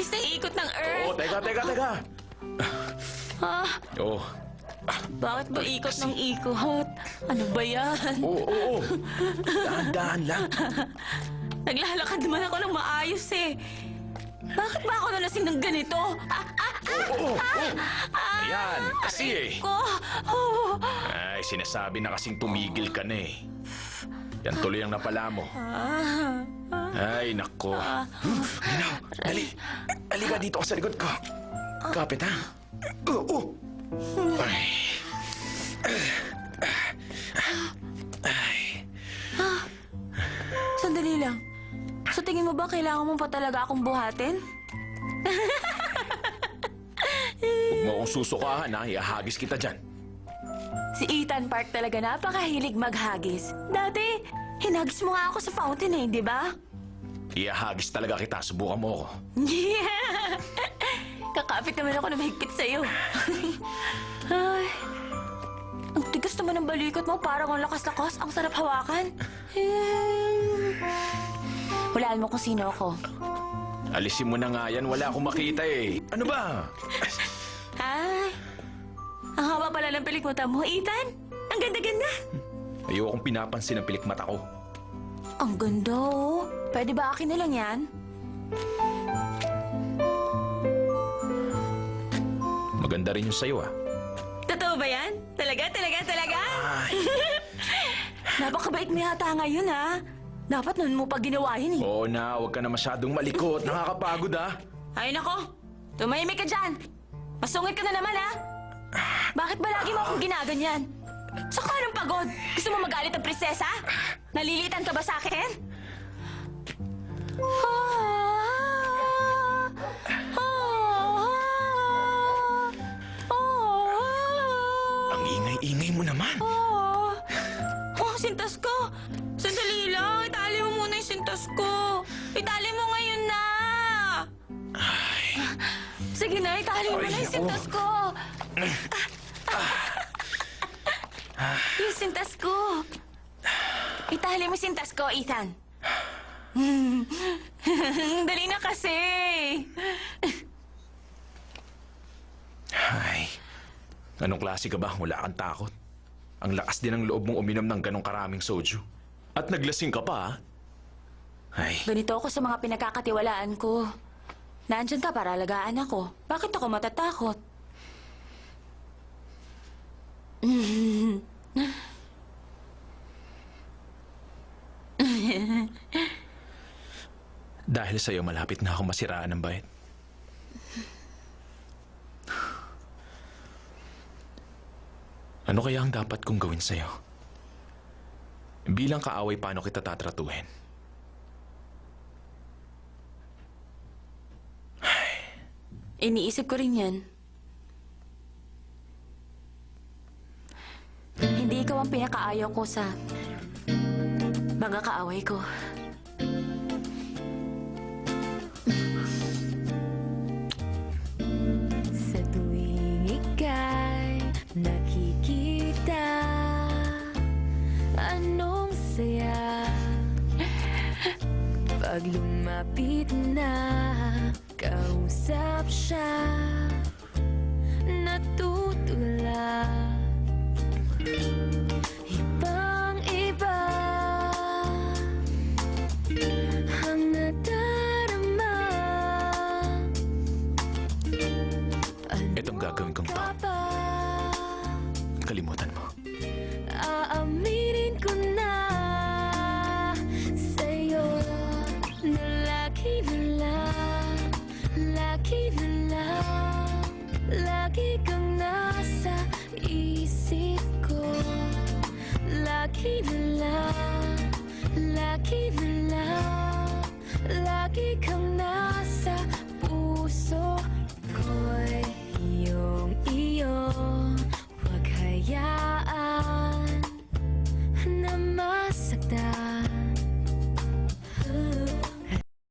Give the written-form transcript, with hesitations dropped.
bilis ng ikot ng Earth. Oo, teka. Ah, Oo. bakit ba ikot ng ikot? Ano ba yan? Oo. Dahan-dahan lang. Naglalakad naman ako ng maayos eh. Bakit ba ako nalasing ng ganito? Oo. Ayan, kasi eh. Ko. Oh. Ay, sinasabi na kasing tumigil ka na eh. Yan tuloy ang napala mo. Ay, nako. Ginaw, dali. Halika dito ka sa likod ko. Kapit, ha? Oo. Ay. Sandali lang. So tingin mo ba kailangan mo pa talaga akong buhatin? Huwag mo akong susukahan, ha? Ihahagis kita dyan. Si Ethan Park talaga napakahilig maghagis. Dati, hinagis mo nga ako sa fountain eh, di ba? Ihahagis talaga kita. Subukan mo ako. Yeah! Kakapit naman ako na mahigpit sa'yo. Ay, ang tigas naman ng balikot mo. Parang ang lakas-lakas. Ang sarap hawakan. Hulaan mo kung sino ako. Alisin mo na nga yan. Wala akong makita eh. Ano ba? Ay, ang haba pala ng pilikmata mo, Ethan. Ang ganda-ganda. Ayokong pinapansin ang pilikmata ko. Ang ganda, oh. Pwede ba akin na lang yan? Maganda rin yung sayo, ah. Totoo ba yan? Talaga? Napakabait mo yata ngayon, ha? Dapat nun mo pa ginawa yun, eh. Oo na, huwag ka na masyadong malikot. Nakakapagod, ah. Ay, nako. Tumahimik ka dyan. Masungit ka na naman, ha? Bakit ba lagi mo akong ginaganyan? Saka anong pagod? Gusto mo magalit ang prinsesa? Nalilitan ka ba sa akin? Ang ingay-ingay mo naman. Sintas ko. Sandali lang. Itali mo muna yung sintas ko. Itali mo ngayon na. Ay. Sige na, itali mo na yung sintas ko. Yung sintas ko. Itali mo sintas ko, Ethan. Dali na kasi. Ay. Anong klase ka ba? Wala kang takot. Ang lakas din ng loob mong uminom ng ganong karaming soju. At naglasing ka pa, ah. Ay. Ganito ako sa mga pinagkakatiwalaan ko. Nandyan ka para alagaan ako. Bakit ako matatakot? Dahil sa'yo, malapit na ako masiraan ng bait. Ano kaya ang dapat kong gawin sa'yo? Bilang kaaway, paano kita tatratuhin? Iniisip ko rin yan. Hindi ikaw ang pinakaayaw ko sa mga kaaway ko. Sa tuwing ika'y nakikita, anong saya pag lumapit na kausap siya, natutula. Ibang-iba ang nadarama. Itong gagawin kong to. Kalimutan mo. Aaminin ko na sa'yo na lagi na lang, lagi na lang, lagi kang nasa isip ko. Lagi na lang, lagi na lang, lagi kang nasa